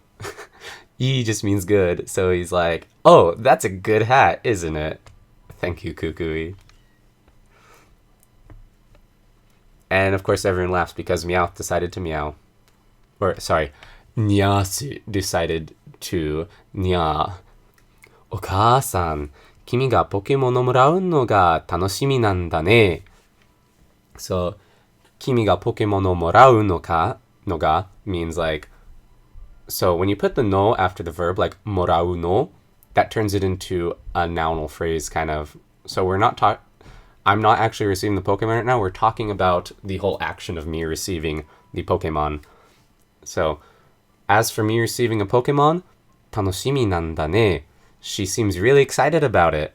いい just means good. So he's like, oh, that's a good hat, isn't it? Thank you, Kukui. And of course everyone laughs because Meowth decided to meow. Or, sorry, Nyasu decided to nya. お母さん、君がポケモンをもらうのが楽しみなんだね. So, 君がポケモンをもらうのが means like, so when you put the no after the verb, like もらうの, that turns it into a nounal phrase kind of. So I'm not actually receiving the Pokemon right now. We're talking about the whole action of me receiving the Pokemon. So, as for me receiving a Pokemon, 楽しみなんだね. She seems really excited about it.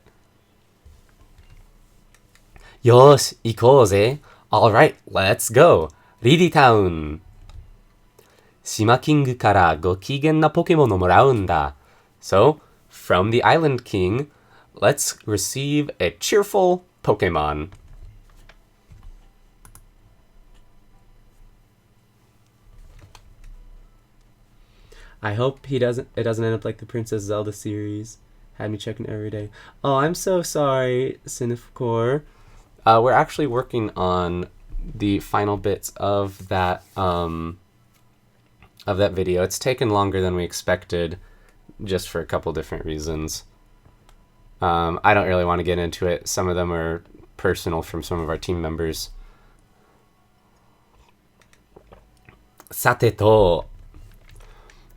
よし、行こうぜ. Alright, let's go. リリタウン. 島キングからご機嫌なポケモンをもらうんだ. So, from the Island King, let's receive a cheerful Pokemon. I hope it doesn't end up like the Princess Zelda series. Had me checking every day. Oh, I'm so sorry, Cinefcore. We're actually working on the final bits of that video. It's taken longer than we expected, just for a couple different reasons. I don't really want to get into it. Some of them are personal from some of our team members. さてと、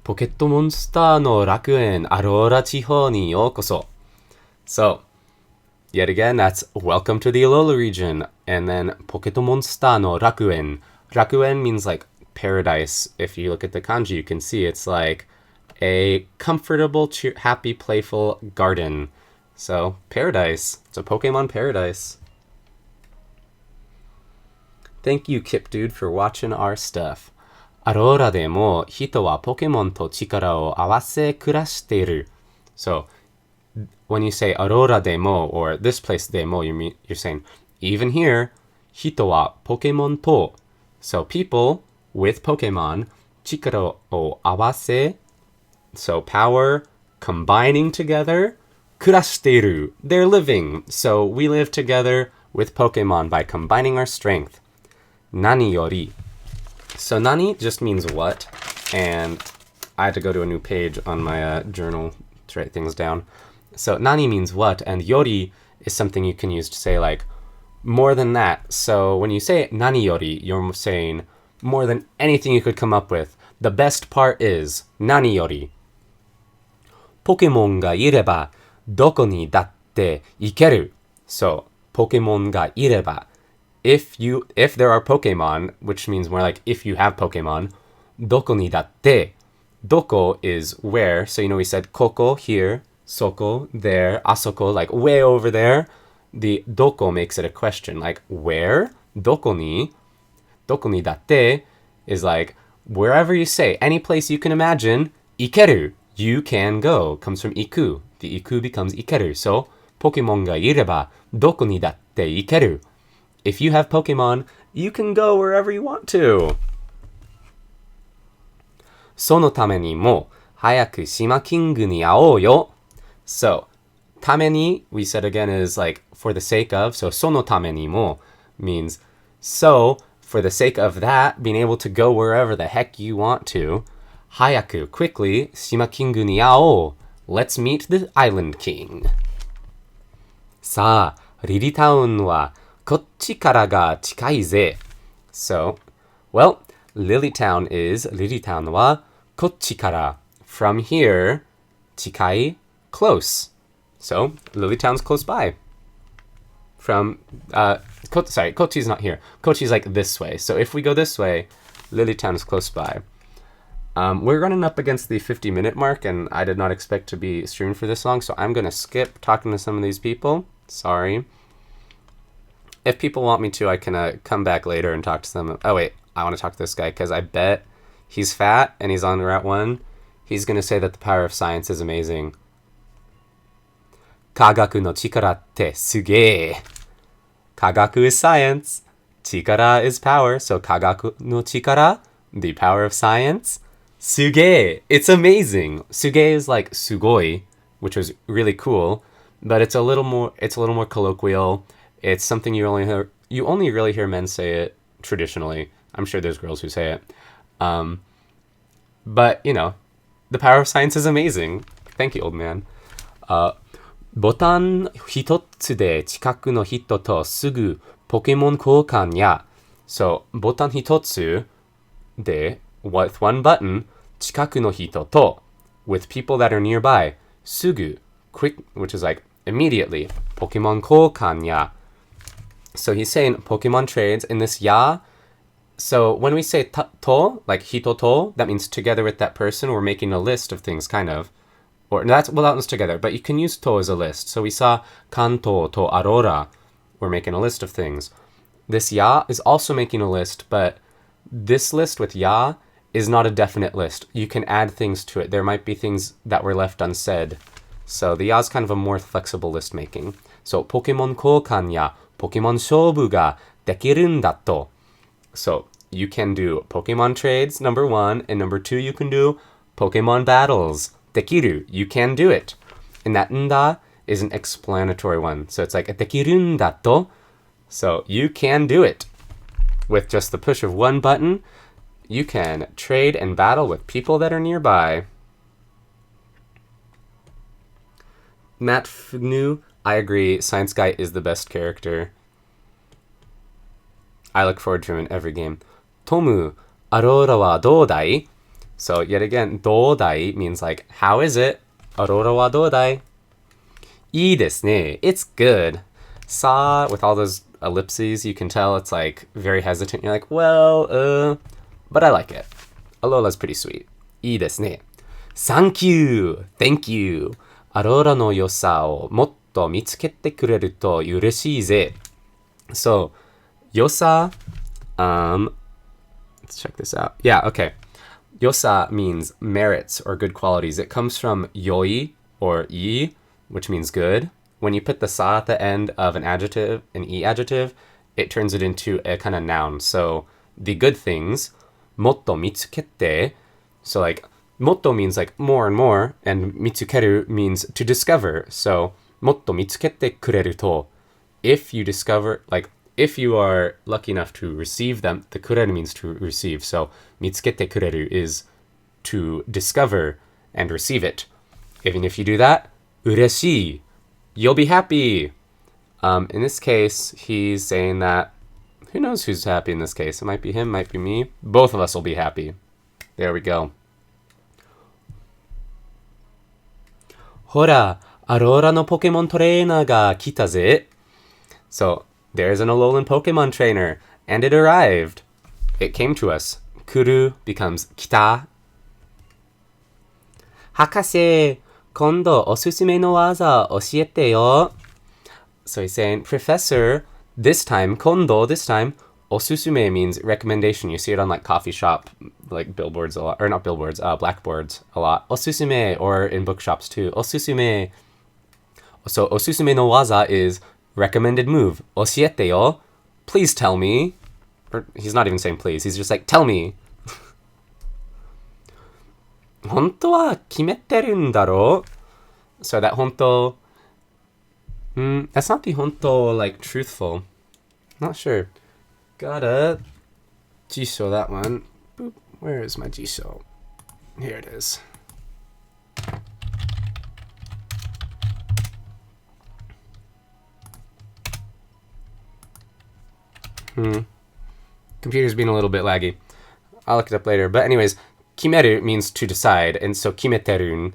ポケットモンスターの楽園アローラ地方にようこそ。So, yet again, that's welcome to the Alola region. And then, Pokemon Star no Rakuen. Rakuen means like paradise. If you look at the kanji, you can see it's like a comfortable, happy, playful garden. So, paradise. It's a Pokemon paradise. Thank you, Kip Dude, for watching our stuff. アローラでも人はポケモンと力を合わせ暮らしている. So, when you say Aurora demo or this place demo, you're saying even here, 人はポケモンと. So people with Pokemon, 力を合わせ, so power, combining together, 暮らしている. They're living. So we live together with Pokemon by combining our strength. 何より. So nani just means what, and I had to go to a new page on my journal to write things down. So nani means what, and yori is something you can use to say like more than that. So when you say nani yori, you're saying more than anything you could come up with. The best part is nani yori. Pokemon ga ireba doko ni datte ikeru. So Pokemon ga ireba. If there are Pokemon, which means more like if you have Pokemon, doko ni datte. Doko is where, so we said koko here, soko there, asoko like way over there. The doko makes it a question, like where? Doko ni datte is like wherever you say, any place you can imagine, ikeru, you can go, comes from iku. The iku becomes ikeru. So, Pokemon ga ireba, doko ni datte ikeru. If you have Pokemon, you can go wherever you want to. そのためにも早く島キングに会おうよ. So, ために we said again is like for the sake of. So, そのためにも means so for the sake of that, being able to go wherever the heck you want to. 早く quickly 島キングに会おう. Let's meet the Island King. さあ、リリタウンはこっちからが近いぜ. So, well, Lilytown wa こっちから from here, 近い close. So, Lilytown's close by. From, Kochi's not here. Kochi's like this way. So if we go this way, Lilytown is close by. We're running up against the 50-minute mark, and I did not expect to be streaming for this long, so I'm going to skip talking to some of these people. Sorry. If people want me to, I can come back later and talk to them. Oh, wait. I want to talk to this guy, because I bet he's fat, and he's on Route 1. He's going to say that the power of science is amazing. 科学の力ってすげえ. 科学 is science. 力 is power. So 科学の力, the power of science. すげえ. It's amazing. すげえ is like すごい, which was really cool, but it's a little more colloquial. It's something you only really hear men say it traditionally. I'm sure there's girls who say it. But, the power of science is amazing. Thank you, old man. ボタン一つで近くの人とすぐポケモン交換や So, ボタン一つで with one button 近くの人と with people that are nearby すぐ quick, which is like immediately ポケモン交換や So he's saying Pokemon trades in this ya. So when we say to, like hito to, that means together with that person, we're making a list of things, kind of. Or that one's together, but you can use to as a list. So we saw Kanto to Aurora. We're making a list of things. This ya is also making a list, but this list with ya is not a definite list. You can add things to it. There might be things that were left unsaid. So the ya is kind of a more flexible list making. So Pokemon 交換や Pokemon 勝負ができるんだと. So you can do Pokemon trades, number 1, and number 2, you can do Pokemon battles. Dekiru, you can do it. And that nda is an explanatory one. So it's like, dekirun dato. So you can do it. With just the push of one button, you can trade and battle with people that are nearby. Matt Fgnu, I agree, Science Guy is the best character. I look forward to him in every game. Tomu, Aurora wa dodai? So yet again, dodai means like, how is it? Aurora wa dodai? Ii desu ne, it's good. Sa, with all those ellipses, you can tell it's like very hesitant. You're like, well, but I like it. Alola's pretty sweet. Ii desu ne. Thank you! Thank you! Aurora no yosa o motto mitsukete kureru to ureshii ze. So, yosa, let's check this out. Yeah, okay. Yosa means merits or good qualities. It comes from yoi or ii, which means good. When you put the sa at the end of an adjective, an e adjective, it turns it into a kind of noun. So the good things, motto mitsukete, so like motto means like more and more, and mitsukeru means to discover. So motto mitsukete kureru to, if you discover, like if you are lucky enough to receive them, the kureru means to receive. So mitsukete kureru is to discover and receive it. Even if you do that, ureshii, you'll be happy. In this case, he's saying that, who knows who's happy in this case? It might be him, might be me. Both of us will be happy. There we go. Hora, Aurora no Pokemon trainer ga kita ze. So, there's an Alolan Pokemon trainer, and it arrived. It came to us. Kuru becomes kita. Hakase, kondo osusume no waza oshiete yo. So he's saying, Professor, this time, kondo, this time, osusume means recommendation. You see it on like coffee shop, like billboards a lot, or not billboards, blackboards a lot. Osusume, or in bookshops too. Osusume. So osusume no waza is recommended move. Oshiete yo. Please tell me. Or he's not even saying please. He's just like, tell me. 本当は決めてるんだろ? So that 本当, that's not the 本当 like truthful. Not sure. Gotta jisho that one. Boop. Where is my jisho? Here it is. Computer's being a little bit laggy. I'll look it up later. But anyways, kimeru means to decide, and so kimeterun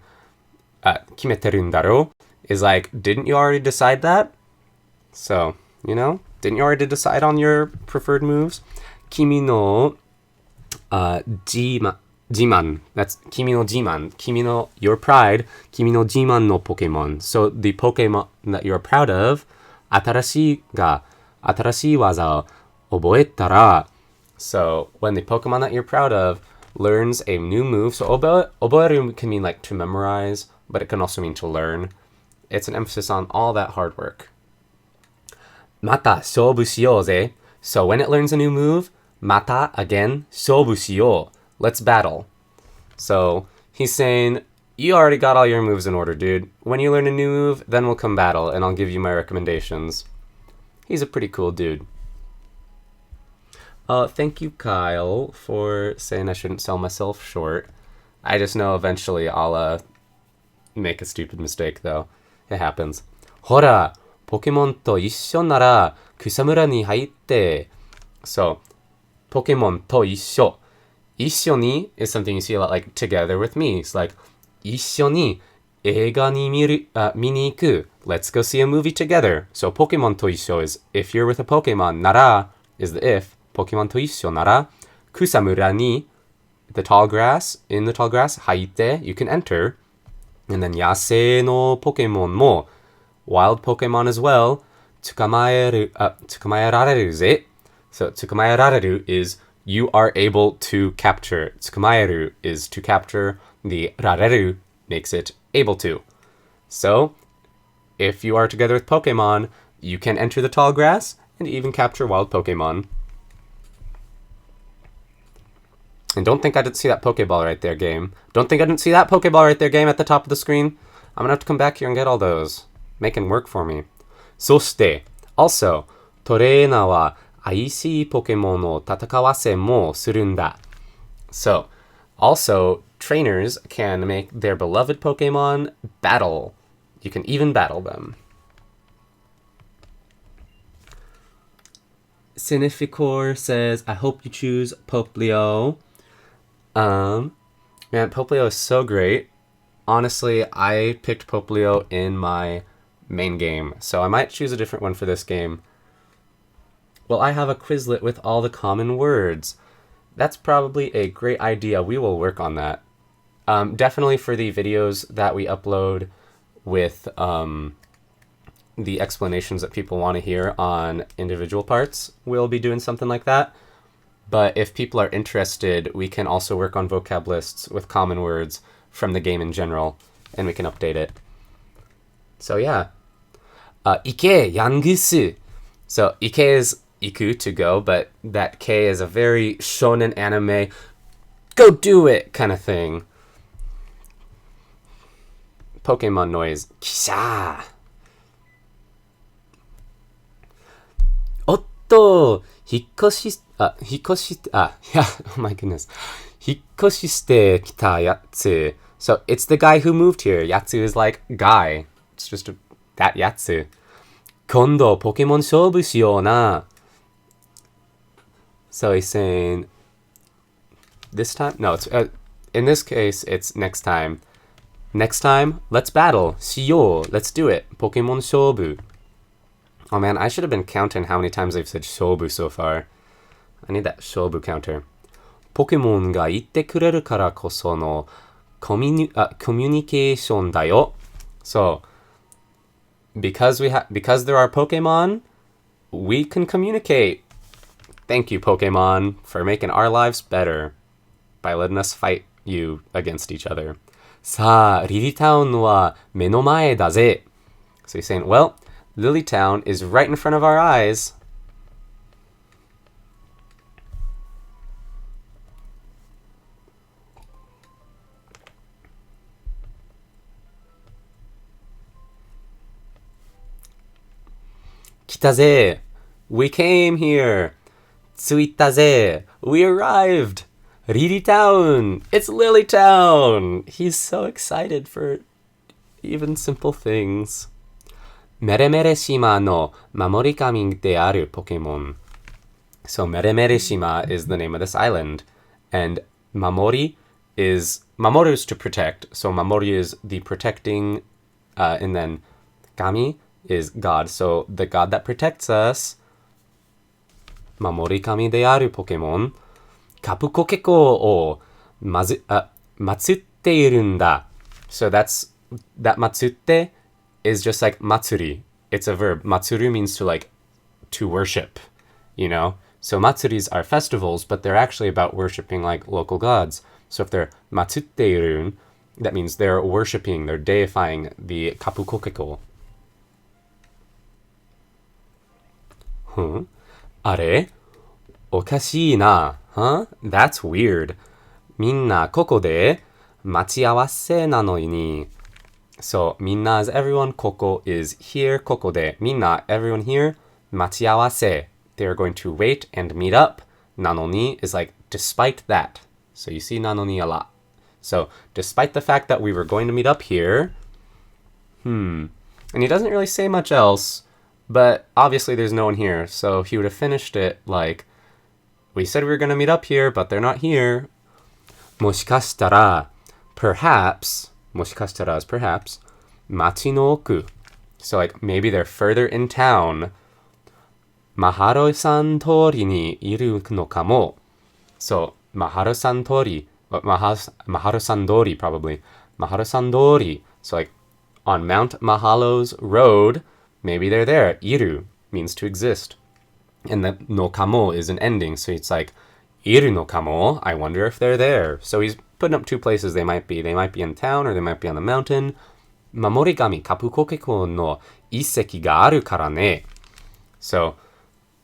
daro is like, didn't you already decide that? So, you know, didn't you already decide on your preferred moves? Kimi no jiman. That's kimi no jiman. Kimi no, your pride. Kimi no jiman no Pokemon. So the Pokemon that you're proud of, atarashi waza o oboetara. So when the Pokemon that you're proud of learns a new move, so oboeru can mean like to memorize, but it can also mean to learn. It's an emphasis on all that hard work. Mata shobu shiyou ze. So when it learns a new move, mata, again, shobu shiyou. Let's battle. So he's saying, you already got all your moves in order, dude. When you learn a new move, then we'll come battle, and I'll give you my recommendations. He's a pretty cool dude. Thank you, Kyle, for saying I shouldn't sell myself short. I just know eventually I'll make a stupid mistake, though. It happens. Hora, Pokemon to issho nara kusamura ni haitte. So, Pokemon to issho. Issho ni is something you see a lot like together with me. It's like, issho ni eiga ni mini iku. Let's go see a movie together. So, Pokemon to issho is if you're with a Pokemon. Nara is the if. Pokemon to issho nara kusamura ni, the tall grass, in the tall grass, haite, you can enter. And then yasei no Pokemon mo, wild Pokemon as well, tsukamaerareru ze. So tsukamaerareru is you are able to capture. Tsukamaeru is to capture. The rareru makes it able to. So if you are together with Pokemon, you can enter the tall grass and even capture wild Pokemon. And don't think I didn't see that Pokeball right there, game. Don't think I didn't see that Pokeball right there, game, at the top of the screen. I'm gonna have to come back here and get all those. Making work for me. そして、also, トレーナーは愛しいポケモンを戦わせもするんだ. So, also, trainers can make their beloved Pokemon battle. You can even battle them. Significor says, I hope you choose Poplio. Man, Poplio is so great. Honestly, I picked Poplio in my main game, so I might choose a different one for this game. Well, I have a Quizlet with all the common words. That's probably a great idea. We will work on that. Definitely for the videos that we upload with the explanations that people want to hear on individual parts, we'll be doing something like that. But if people are interested, we can also work on vocab lists with common words from the game in general, and we can update it. So yeah. Ike yangusu. So Ike is iku, to go, but that K is a very shonen anime, go do it kind of thing. Pokemon noise. Kisha. Otto. Hikoshi. Yeah, oh my goodness. Hikoshi shite kita yatsu. So it's the guy who moved here. Yatsu is like guy. It's just that Yatsu. Kondo Pokemon shobu shiyou na. So he's saying this time? No, it's in this case, it's next time. Next time, let's battle. Shiyou, let's do it. Pokemon shobu. Oh man, I should have been counting how many times I've said shobu so far. I need that shobu counter. Pokemon ga itte kureru kara koso no communication da yo. So, because there are Pokemon, we can communicate. Thank you, Pokemon, for making our lives better by letting us fight you against each other. さあ、リリタウンは目の前だぜ. So he's saying, well, Lily Town is right in front of our eyes. Kitaze, we came here. Tsuitaze, we arrived. Riri Town, it's Lily Town. He's so excited for even simple things. Meremere Shima no Mamorikami de aru Pokemon. So Meremere Shima is the name of this island, and Mamori is to protect. So Mamori is the protecting, and then Kami is God. So the God that protects us. Mamori kami de aru Pokemon. Kapu kokeko o matsutte irun da. So that matsutte is just like matsuri. It's a verb. Matsuru means to worship, you know? So matsuris are festivals, but they're actually about worshiping like local gods. So if they're matsutte irun, that means they're worshiping, they're deifying the kapu kokeko. Are? Okashii na. Huh? That's weird. Minna koko de machiawase nano ni. So, minna is everyone, koko is here, koko de. Minna, everyone here, machiawase. They're going to wait and meet up. Nano ni is like, despite that. So you see nano ni a lot. So, despite the fact that we were going to meet up here, and he doesn't really say much else, but obviously there's no one here, so he would have finished it like, we said we were going to meet up here, but they're not here. Moshikashitara, perhaps, moshikashitara is perhaps, machi no oku. So like, maybe they're further in town. Maharo-san tori ni iru no kamo. So, Maharo-san tori, Maharo-san dori probably. Maharo-san dori. So like, on Mount Mahalo's road, maybe they're there. Iru means to exist. And the no kamo is an ending, so it's like, iru no kamo, I wonder if they're there. So he's putting up two places they might be. They might be in town or they might be on the mountain. Mamorigami kapu kokeko no iseki ga aru kara ne. So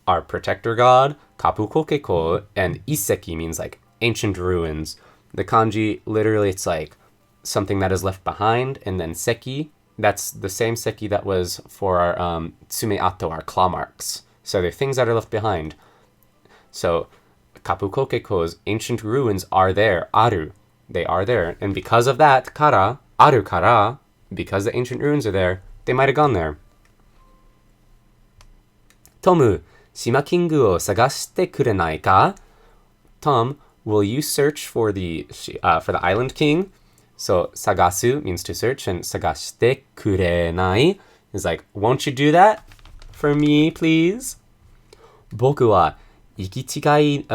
our protector god, kapu kokeko, and iseki means like ancient ruins. The kanji, literally, it's like something that is left behind, and then seki, that's the same seki that was for our tsume-ato, our claw marks. So they're things that are left behind. So Kapukokeko's ancient ruins are there, aru. They are there. And because of that, kara, aru kara, because the ancient ruins are there, they might have gone there. Tomu, Shima Kingu o sagashite kurenai ka? Tom, will you search for the Island King? So sagasu means to search, and sagashite kurenai is like, won't you do that for me, please? Boku wa ikichigai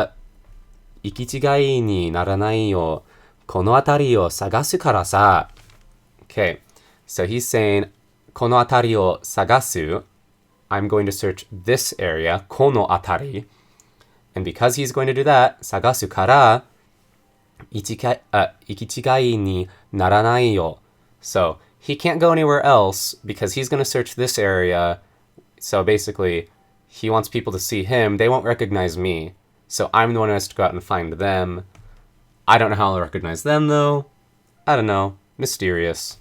ni naranai yo kono atari o sagasu kara sa. Okay, so he's saying kono atari o sagasu. I'm going to search this area, kono atari. And because he's going to do that, sagasu kara ikichigai ni naranai yo. So he can't go anywhere else because he's going to search this area. So basically, he wants people to see him. They won't recognize me. So I'm the one who has to go out and find them. I don't know how I'll recognize them, though. I don't know. Mysterious.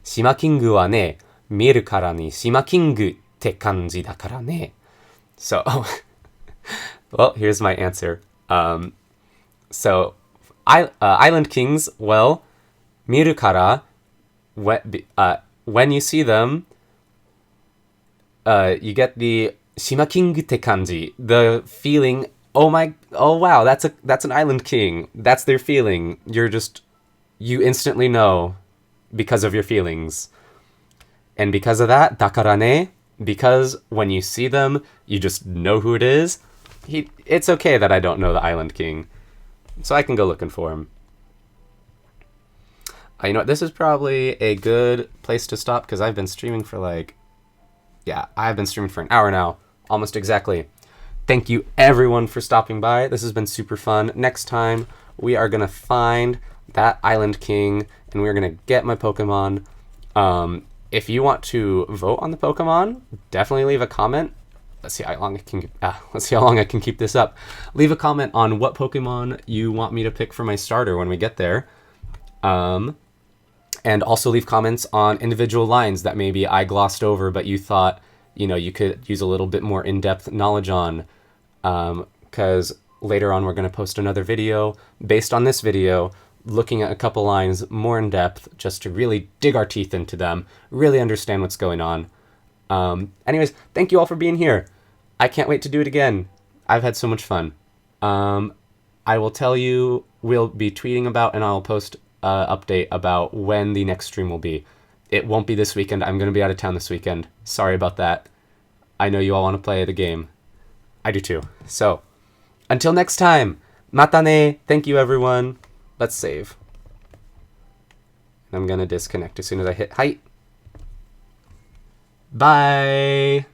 Shima Kingu wa ne, mieru kara ni Shima Kingu te kanji da kara ne. So, well, here's my answer. So, Island Kings, well, miru kara, when you see them, you get the Shima Kingu te kanji, the feeling, oh wow, that's an Island King. That's their feeling. You instantly know because of your feelings. And because of that, dakara ne, because when you see them, you just know who it is. It's okay that I don't know the Island King, so I can go looking for him. You know what, this is probably a good place to stop because I've been streaming for I've been streaming for an hour now, almost exactly. Thank you everyone for stopping by. This has been super fun. Next time, we are going to find that Island King, and we're going to get my Pokemon. If you want to vote on the Pokemon, definitely leave a comment. Let's see how long I can keep this up. Leave a comment on what Pokemon you want me to pick for my starter when we get there. And also leave comments on individual lines that maybe I glossed over, but you thought, you could use a little bit more in-depth knowledge on. Because later on we're going to post another video based on this video, looking at a couple lines more in depth, just to really dig our teeth into them, really understand what's going on. Anyways, thank you all for being here. I can't wait to do it again. I've had so much fun. I will tell you, we'll be tweeting about, and I'll post an update about when the next stream will be. It won't be this weekend. I'm going to be out of town this weekend. Sorry about that. I know you all want to play the game. I do too. So, until next time, mata ne. Thank you, everyone. Let's save. I'm going to disconnect as soon as I hit height. Bye!